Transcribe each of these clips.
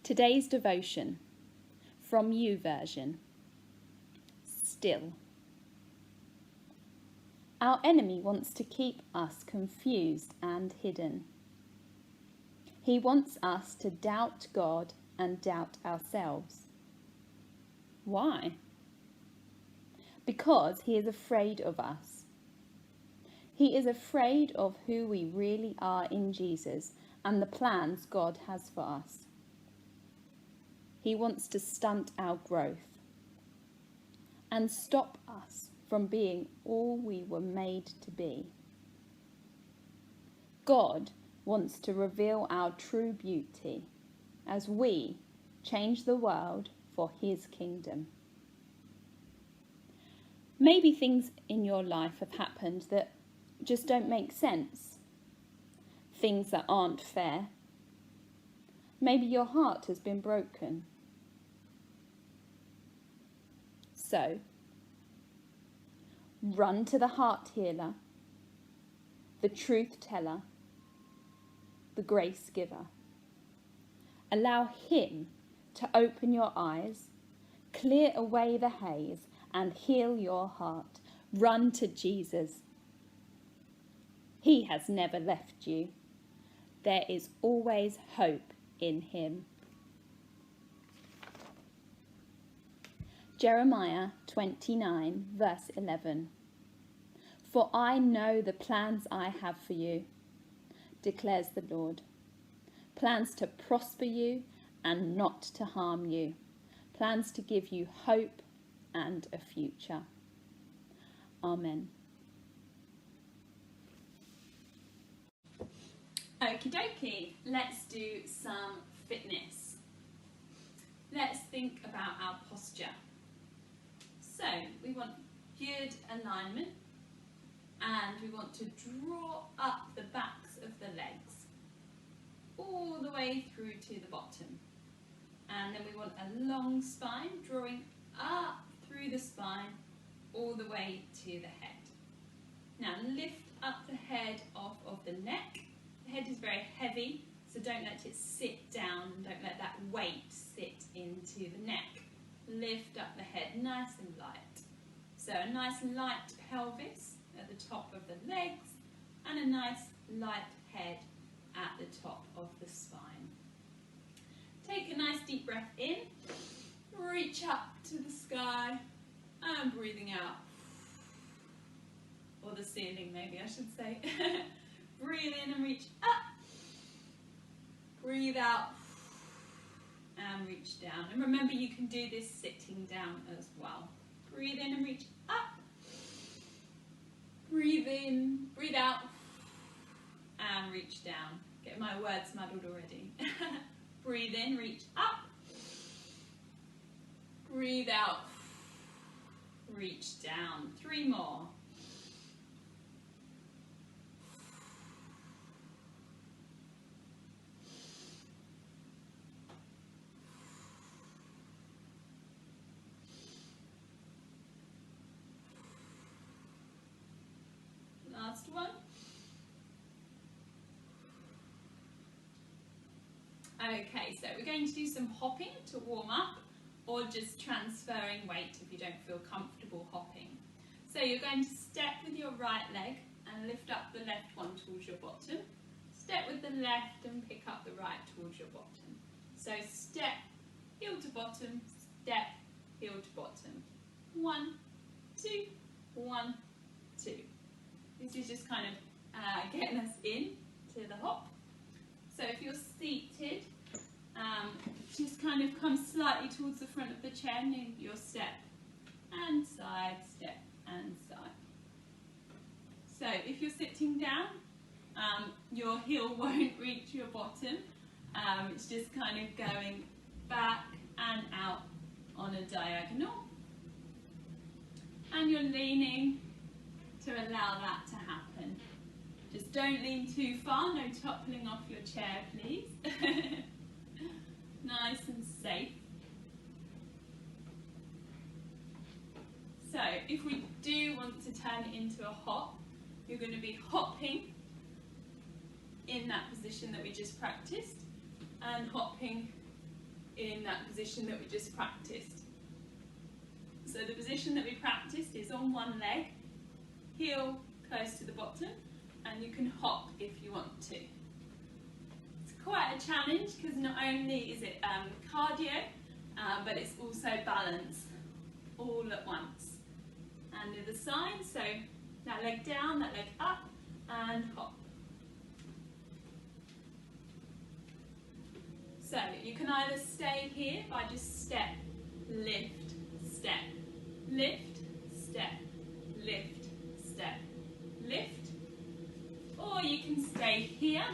Today's devotion from YouVersion. Still. Our enemy wants to keep us confused and hidden. He wants us to doubt God and doubt ourselves. Why? Because he is afraid of us. He is afraid of who we really are in Jesus and the plans God has for us. He wants to stunt our growth and stop us from being all we were made to be. God wants to reveal our true beauty as we change the world for his kingdom. Maybe things in your life have happened that just don't make sense. Things that aren't fair. Maybe your heart has been broken. So, run to the heart healer, the truth teller, the grace giver. Allow him to open your eyes, clear away the haze, and heal your heart. Run to Jesus. He has never left you. There is always hope in him. Jeremiah 29 verse 11. For I know the plans I have for you, declares the Lord. Plans to prosper you and not to harm you. Plans to give you hope and a future. Amen. Okie dokie, let's do some fitness. Let's think about our posture. So we want good alignment and we want to draw up the backs of the legs all the way through to the bottom. And then we want a long spine drawing up through the spine all the way to the head. Now lift up the head off of the neck. The head is very heavy, so don't let it sit down and don't let that weight sit into the neck. Lift up the head nice and light. So a nice light pelvis at the top of the legs and a nice light head at the top of the spine. Take a nice deep breath in, reach up to the sky and breathing out. Or the ceiling maybe I should say. Breathe in and reach up. Breathe out and reach down. And remember you can do this sitting down as well. Breathe in and reach up. Breathe in, breathe out and reach down. Get my words muddled already. Breathe in, reach up. Breathe out, reach down. 3 more. Last one. Okay, so we're going to do some hopping to warm up or just transferring weight if you don't feel comfortable hopping. So you're going to step with your right leg and lift up the left one towards your bottom. Step with the left and pick up the right towards your bottom. So step, heel to bottom, step, heel to bottom. 1, 2, 1, 2. This is just kind of getting us in to the hop. So if you're seated, just kind of come slightly towards the front of the chair, move your step and side, step and side. So if you're sitting down, your heel won't reach your bottom. It's just kind of going back and out on a diagonal. And you're leaning to allow that to happen. Just don't lean too far, no toppling off your chair please. Nice and safe. So if we do want to turn it into a hop, you're going to be hopping in that position that we just practiced and hopping in that position that we just practiced. So the position that we practiced is on one leg, heel close to the bottom, and you can hop if you want to. It's quite a challenge because not only is it cardio, but it's also balance all at once. And the other side, so that leg down, that leg up, and hop. So you can either stay here by just step, lift, step, lift, step, lift, step, lift. Or you can stay here,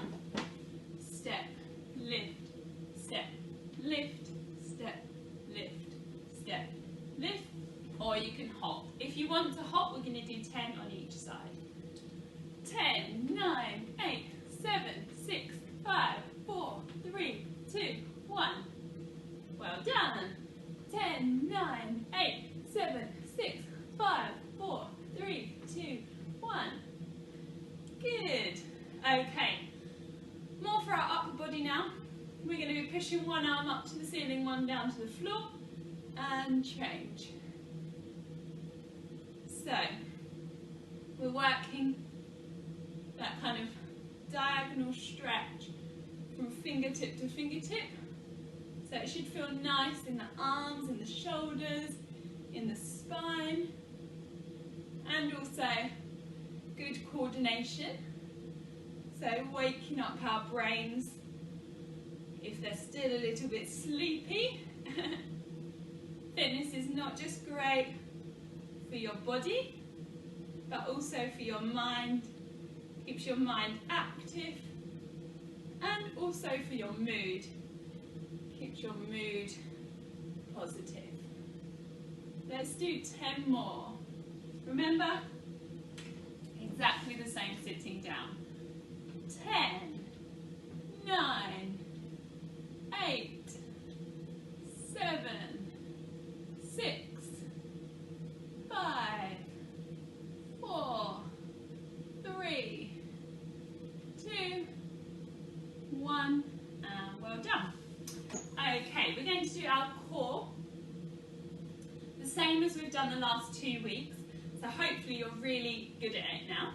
step, lift, step, lift, step, lift, step, lift. Or you can hop. If you want to hop, we're going to do 10 on each side. 10, 9, 8, 7, 6, 5, 4, 3, 2, 1. Well done. 10, 9, 8, 7, 6, 5, 4, 3, 2, 1. Good. Okay. More for our upper body now. We're going to be pushing one arm up to the ceiling, one down to the floor, and change. So, we're working that kind of diagonal stretch from fingertip to fingertip. So it should feel nice in the arms, in the shoulders, in the spine, and also good coordination. So waking up our brains if they're still a little bit sleepy. Fitness is not just great for your body, but also for your mind. Keeps your mind active, and also for your mood. Keeps your mood positive. Let's do 10 more. Remember, exactly the same sitting down. 10, 9, 8, 7, 6, 5, 4, 3, 2, 1, and well done. Okay, we're going to do our core the same as we've done the last 2 weeks, so hopefully you're really good at it now.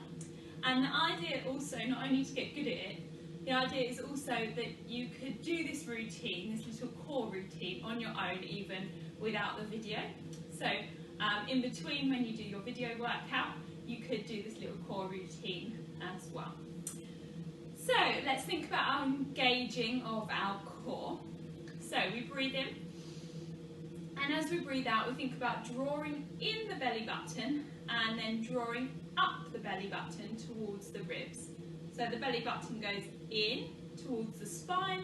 And the idea also, not only to get good at it, the idea is also that you could do this routine, this little core routine, on your own even without the video. So in between when you do your video workout, you could do this little core routine as well. So let's think about our engaging of our core. So we breathe in, and as we breathe out, we think about drawing in the belly button and then drawing up the belly button towards the ribs. So the belly button goes in towards the spine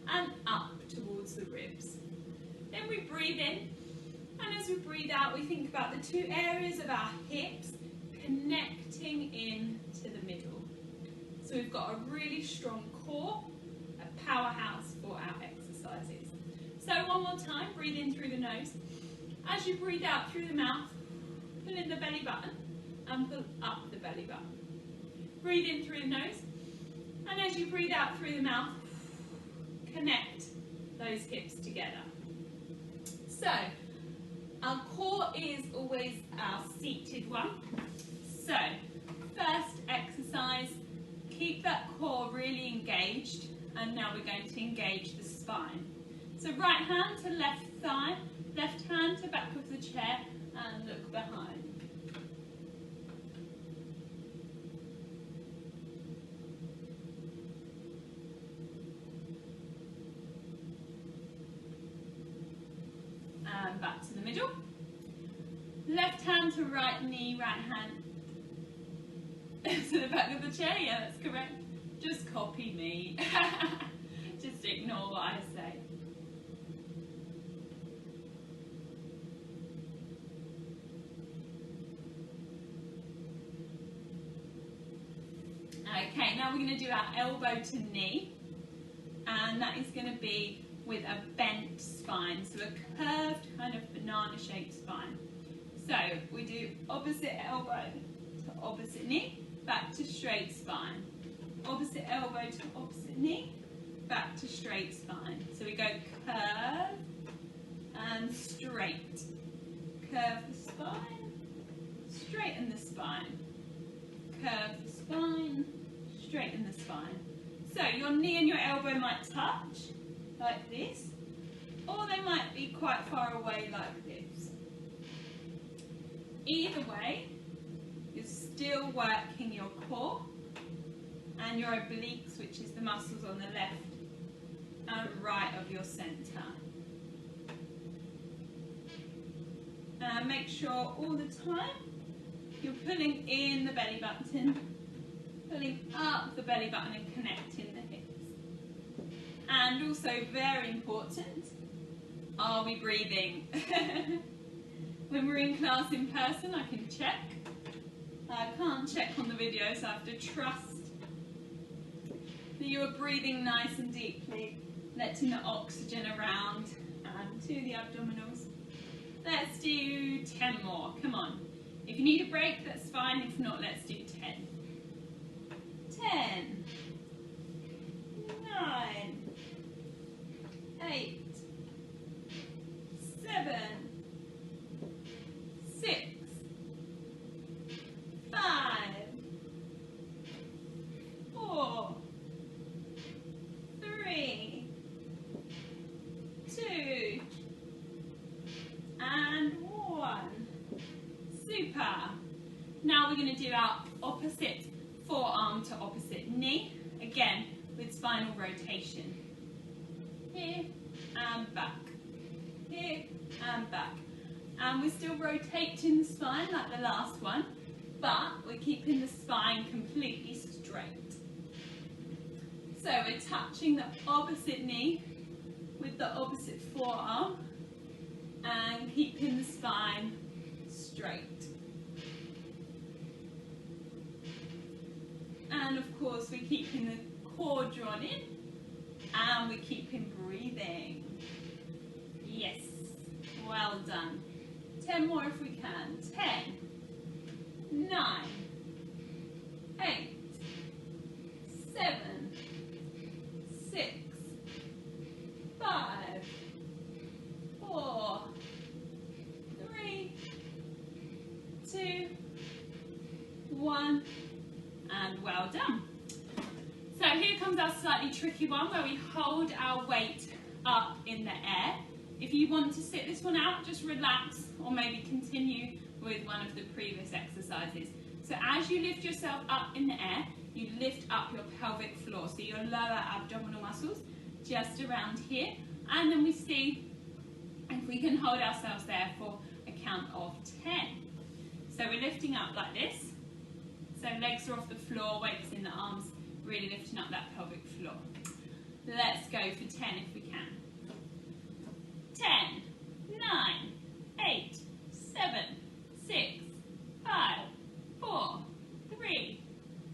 and up towards the ribs. Then we breathe in, and as we breathe out, we think about the two areas of our hips connecting in to the middle. So we've got a really strong core, a powerhouse for our exercises. So one more time, breathe in through the nose. As you breathe out through the mouth, pull in the belly button and pull up the belly button. Breathe in through the nose, and as you breathe out through the mouth, connect those hips together. So our core is always our seated one. So first exercise, keep that core really engaged, and now we're going to engage the spine. So right hand to left thigh, left hand to back of the chair, and look behind. And back to the middle. Left hand to right knee, right hand to the back of the chair. Yeah, that's correct. Just copy me. Just ignore what I say. Okay, now we're going to do our elbow to knee, and that is going to be with a bent spine, so a curved kind of banana shaped spine. So we do opposite elbow to opposite knee, back to straight spine. Opposite elbow to opposite knee, back back to straight spine. So we go curve and straight. Curve the spine, straighten the spine. Curve the spine, straighten the spine. So your knee and your elbow might touch like this, or they might be quite far away like this. Either way, you're still working your core and your obliques, which is the muscles on the left and right of your centre. And make sure all the time you're pulling in the belly button, pulling up the belly button and connecting the hips. And also very important, are we breathing? When we're in class in person, I can check. I can't check on the video, so I have to trust that you are breathing nice and deeply, letting the oxygen around and to the abdominals. Let's do 10 more, come on. If you need a break, that's fine. If not, let's do 10. 10, 9, 8, 7, 6, 5, 4, 3, 2, and 1. Super. Now we're going to do our opposite forearm to opposite knee, again with spinal rotation. Here and back, here and back. And we're still rotating the spine like the last one, but we're keeping the spine completely straight. So we're touching the opposite knee with the opposite forearm and keeping the spine straight. And of course we're keeping the core drawn in and we're keeping breathing. Yes, well done. 10 more if we can. 10, 9, 8, 7, 6, 5, 4, 3, 2, 1, and well done. So here comes our slightly tricky one where we hold our weight up in the air. If you want to sit this one out, just relax or maybe continue with one of the previous exercises. So as you lift yourself up in the air, you lift up your pelvic floor, so your lower abdominal muscles just around here, and then we see if we can hold ourselves there for a count of 10. So we're lifting up like this. So legs are off the floor, weights in the arms, really lifting up that pelvic floor. Let's go for 10 if we can. 10, 9, 8, 7, 6, 5, 4, 3,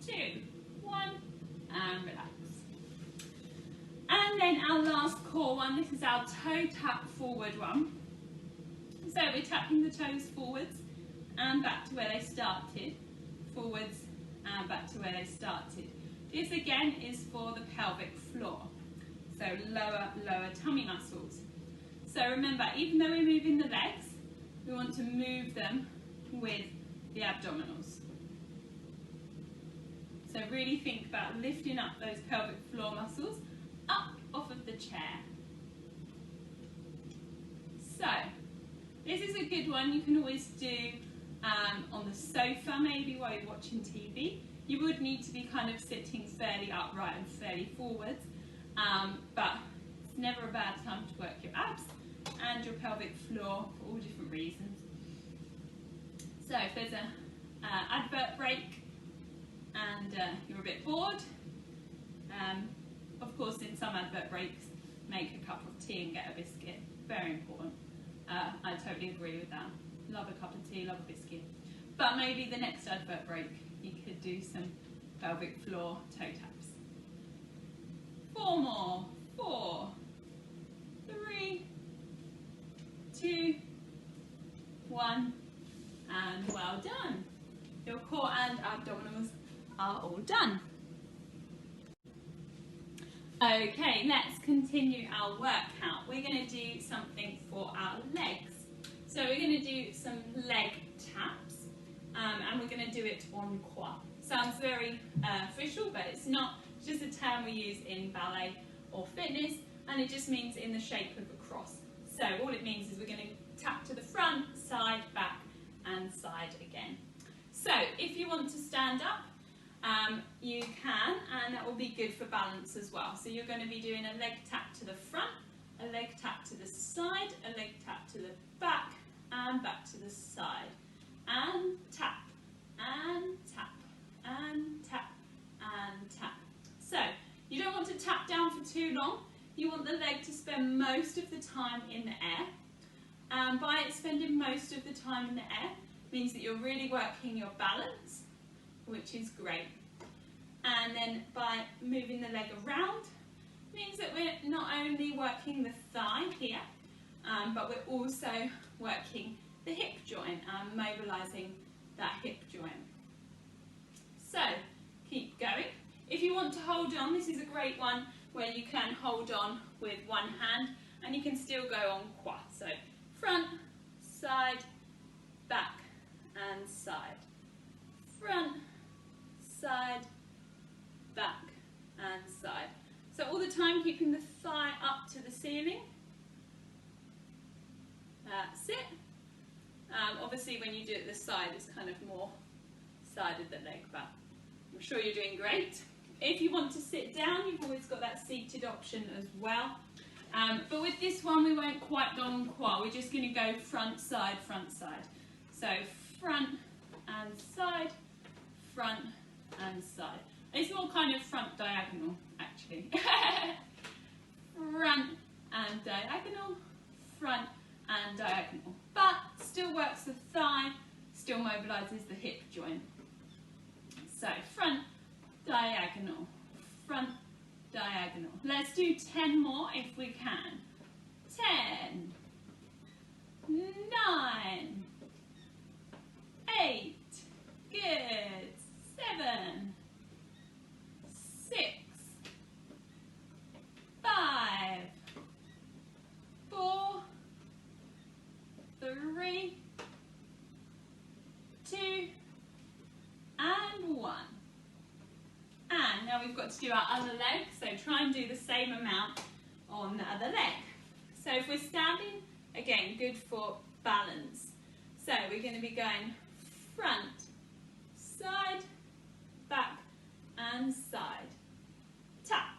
2, 1, and relax. And then our last core one, this is our toe tap forward one. So we're tapping the toes forwards and back to where they started, forwards and back to where they started. This again is for the pelvic floor, so lower tummy muscles. So remember, even though we're moving the legs, we want to move them with the abdominals. So really think about lifting up those pelvic floor muscles up off of the chair. So this is a good one you can always do on the sofa maybe while you're watching TV. You would need to be kind of sitting fairly upright and fairly forwards, but it's never a bad time to work your abs and your pelvic floor for all different reasons. So if there's an advert break and you're a bit bored, of course in some advert breaks make a cup of tea and get a biscuit, very important. I totally agree with that. Love a cup of tea, love a biscuit. But maybe the next advert break you could do some pelvic floor toe taps. 4 more. 4, 3, 2, 1, and well done. Your core and abdominals are all done. Okay, let's continue our workout. We're going to do something for our legs. So we're going to do some leg taps, and we're going to do it on quoi. Sounds very official, but it's not. It's just a term we use in ballet or fitness, and it just means in the shape of a cross. So all it means is we're going to tap to the front, side, back, and side again. So if you want to stand up, you can, and that will be good for balance as well. So you're going to be doing a leg tap to the front, a leg tap to the side, a leg tap to the back, and back to the side. And tap, and tap, and tap, and tap. So you don't want to tap down for too long. You want the leg to spend most of the time in the air. And by it spending most of the time in the air, means that you're really working your balance, which is great. And then by moving the leg around, means that we're not only working the thigh here, but we're also working the hip joint and mobilising that hip joint. So, keep going. If you want to hold on, this is a great one where you can hold on with one hand and you can still go on quoi. So, front, side, back and side. Front, side, back and side. So all the time keeping the thigh up to the ceiling. That's it. Obviously when you do it this side, it's kind of more side of the leg, but I'm sure you're doing great. If you want to sit down, you've always got that seated option as well. But with this one, we won't quite go on quoi. We're just going to go front, side, front, side. So front and side, front and side. It's more kind of front diagonal, actually. Front and diagonal, front and diagonal. But still works the thigh, still mobilises the hip joint. So front, diagonal, front, diagonal. Let's do 10 more if we can. 10, 9, 8, good, 7, 6, 5, 4, 3, 2, and 1. And now we've got to do our other leg, so try and do the same amount on the other leg. So if we're standing, again, good for balance. So we're going to be going front, side, back, and side. Tap,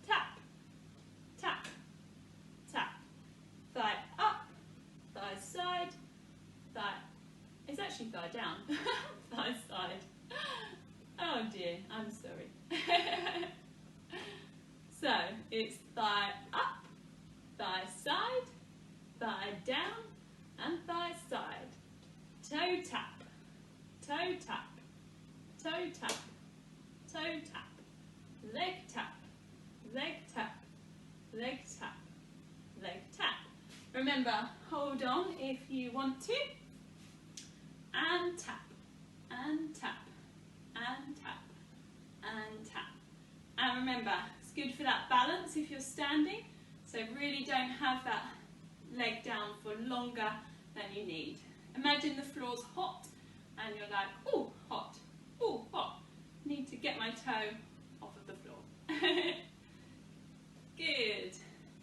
tap, tap, tap. Thigh up, thigh side, thigh. It's actually thigh down. Thigh side. Oh dear, I'm sorry. So it's thigh up, thigh side, thigh down, and thigh side. Toe tap, toe tap, toe tap, toe tap, leg tap, leg tap, leg tap, leg tap. Remember, hold on if you want to, and tap, and tap, and tap, and tap. And remember, it's good for that balance if you're standing, so really don't have that leg down for longer than you need. Imagine the floor's hot and you're like, oh, hot, need to get my toe off of the floor. Good.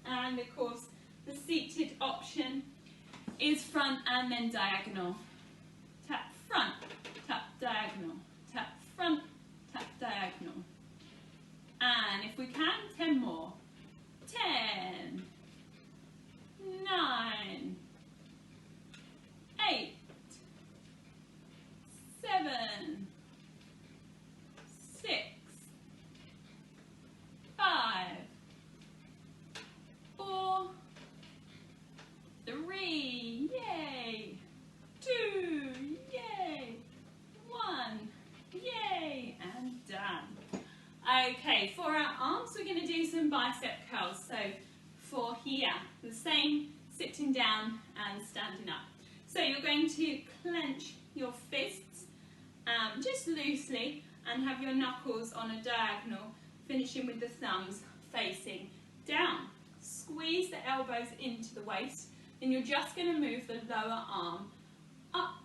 And of course, the seated option is front and then diagonal. Tap front, tap diagonal, tap front, tap diagonal. And if we can, 10 more. 10, 9, 8, 7, 6, 5, 4, 3, yay, 2, yay, 1, yay, and done. Okay, for our arms, we're going to do some bicep curls. So for here, the same, sitting down and standing up. So you're going to clench your fists just loosely and have your knuckles on a diagonal, finishing with the thumbs facing down. Squeeze the elbows into the waist, then you're just going to move the lower arm up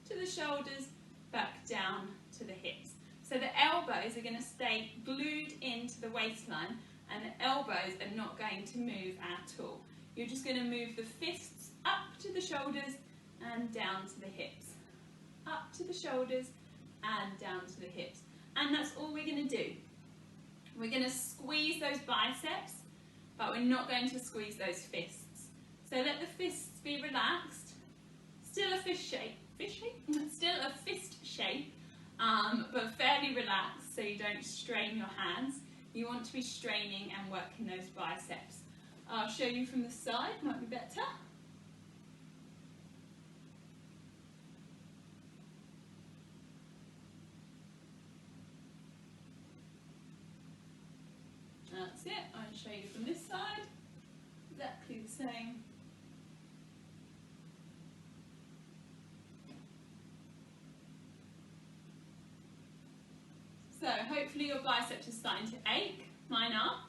to the shoulders, back down to the hips. So the elbows are going to stay glued into the waistline and the elbows are not going to move at all. You're just going to move the fists up to the shoulders and down to the hips. Up to the shoulders and down to the hips. And that's all we're going to do. We're going to squeeze those biceps, but we're not going to squeeze those fists. So let the fists be relaxed. Still a fist shape. Still a fist shape, but fairly relaxed so you don't strain your hands. You want to be straining and working those biceps. I'll show you from the side, might be better. That's it, I'll show you from this side. Exactly the same. So hopefully your biceps are starting to ache. Mine are.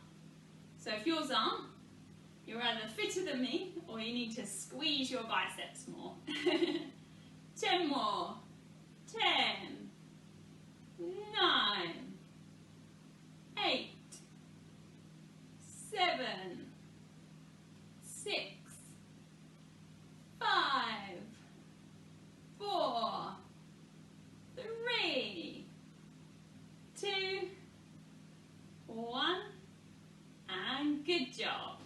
So if yours aren't, you're either fitter than me or you need to squeeze your biceps more. 10 more. 10, 9, 8, 7, 6, 5, 4, 3, 2, 1, and good job.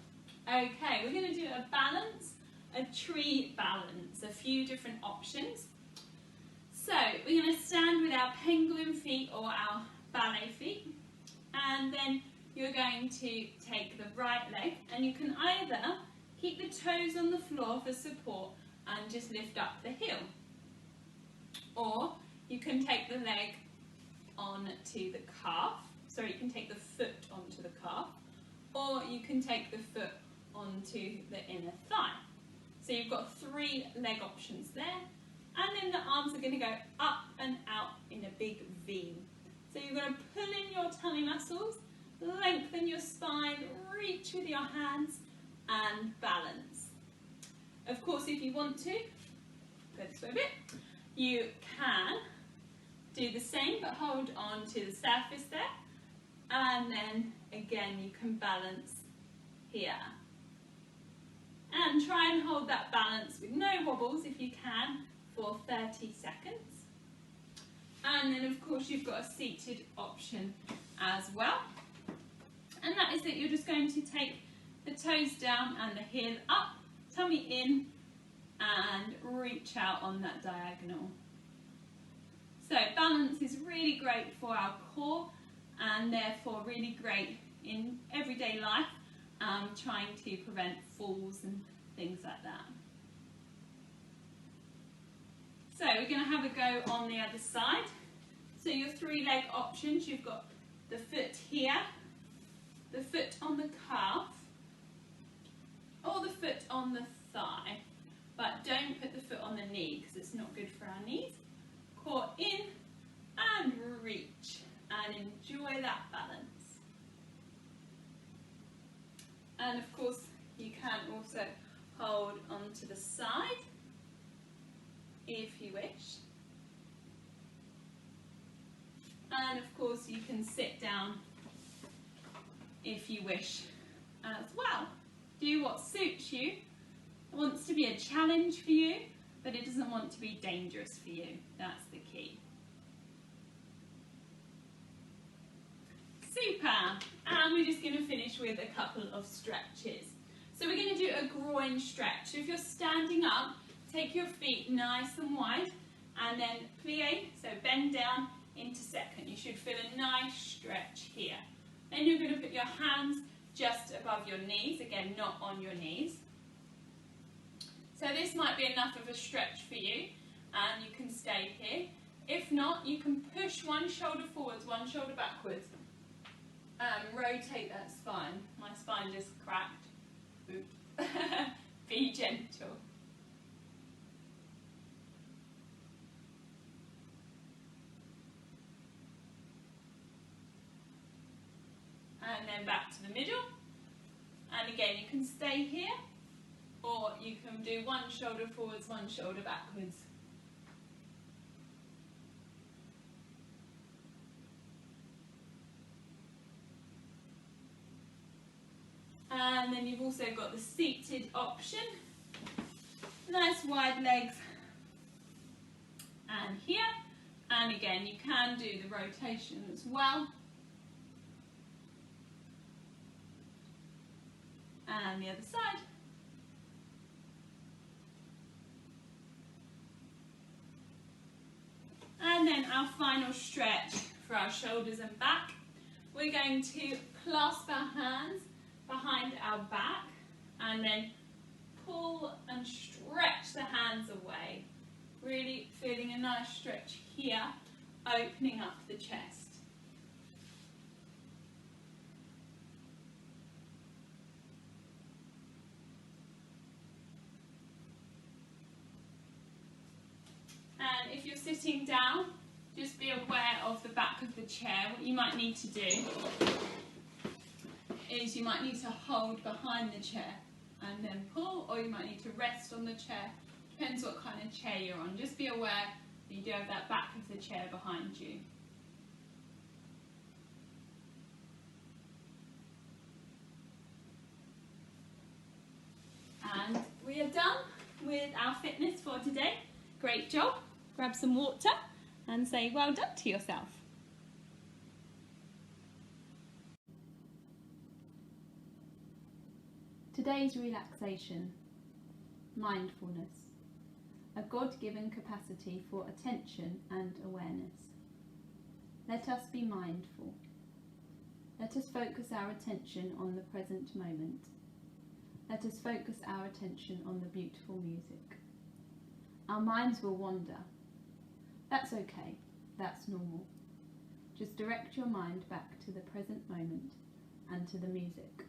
Okay, we're going to do a balance, a tree balance, a few different options. So we're going to stand with our penguin feet or our ballet feet, and then you're going to take the right leg, and you can either keep the toes on the floor for support and just lift up the heel, or you can take the leg onto the calf, sorry, you can take the foot onto the calf, or you can take the foot onto the inner thigh. So you've got 3 leg options there, and then the arms are going to go up and out in a big V. So you're going to pull in your tummy muscles, lengthen your spine, reach with your hands, and balance. Of course, if you want to, go this way a bit, you can do the same but hold on to the surface there, and then again you can balance here. And try and hold that balance with no wobbles if you can for 30 seconds. And then of course you've got a seated option as well. And that is that you're just going to take the toes down and the heel up, tummy in, and reach out on that diagonal. So balance is really great for our core and therefore really great in everyday life, trying to prevent falls and things like that. So we're going to have a go on the other side. So your 3 leg options, you've got the foot here, the foot on the calf, or the foot on the thigh. But don't put the foot on the knee because it's not good for our knees. Core in and reach, and enjoy that balance. And of course you can also hold onto the side if you wish. And of course you can sit down if you wish as well. Do what suits you. It wants to be a challenge for you, but it doesn't want to be dangerous for you. That's the key. Super. And we're just going to finish with a couple of stretches. So we're going to do a groin stretch. So if you're standing up, take your feet nice and wide, and then plie, so bend down into second. You should feel a nice stretch here. Then you're going to put your hands just above your knees, again not on your knees. So this might be enough of a stretch for you, and you can stay here. If not, you can push one shoulder forwards, one shoulder backwards. Rotate that spine. My spine just cracked. Oops. Be gentle. And then back to the middle. And again, you can stay here, or you can do one shoulder forwards, one shoulder backwards. And then you've also got the seated option. Nice wide legs. And here. And again, you can do the rotation as well. And the other side. And then our final stretch for our shoulders and back. We're going to clasp our hands behind our back and then pull and stretch the hands away. Really feeling a nice stretch here, opening up the chest. And if you're sitting down, just be aware of the back of the chair. What you might need to do is you might need to hold behind the chair and then pull, or you might need to rest on the chair. Depends what kind of chair you're on. Just be aware that you do have that back of the chair behind you. And we are done with our fitness for today. Great job. Grab some water and say well done to yourself. Today's relaxation, mindfulness, a God-given capacity for attention and awareness. Let us be mindful. Let us focus our attention on the present moment. Let us focus our attention on the beautiful music. Our minds will wander. That's okay, that's normal. Just direct your mind back to the present moment and to the music.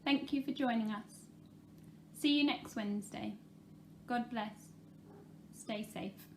Thank you for joining us. See you next Wednesday. God bless. Stay safe.